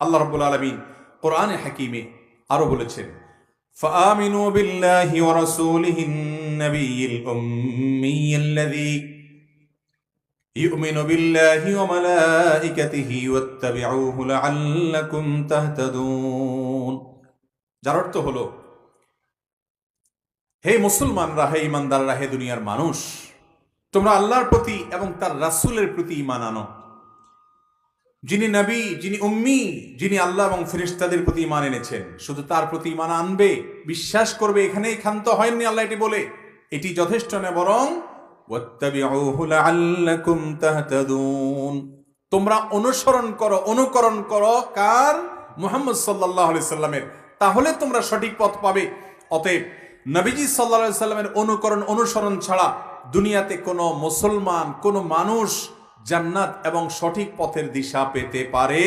আল্লাহ রাব্বুল আলামিন কোরআনে হাকিমে আরো বলেছেন, فآمنوا بالله ورسوله النبي الأمي الذي يؤمن بالله وملائكته واتبعوه لعلكم تهتدون। যার অর্থ হলো, হে মুসলমানরা, হে ইমানদাররা, হে দুনিয়ার মানুষ, তোমরা আল্লাহর প্রতি এবং তার রাসূলের প্রতি ঈমান আনো, যিনি নবী, যিনি উম্মি, যিনি আল্লাহ এবং ফেরেশতাদের প্রতি ঈমান এনেছেন। শুধু তার প্রতি ঈমান আনবে, বিশ্বাস করবে, এখানেই ক্ষান্ত হয়নি আল্লাহ এটি বলে। এটি যথেষ্ট নয়, বরং ওয়াত্তাবিউহু লাআল্লাকুম তাহতাদুন, তোমরা অনুকরণ করো কার? মুহাম্মদ সাল্লাল্লাহু আলাইহি সাল্লামের, তাহলে তোমরা সঠিক পথ পাবে। অতএব নবীজি সাল্লাল্লাহু আলাইহি সাল্লামের অনুসরণ ছাড়া দুনিয়াতে কোনো মুসলমান, কোনো মানুষ জান্নাত এবং সঠিক পথের দিশা পেতে পারে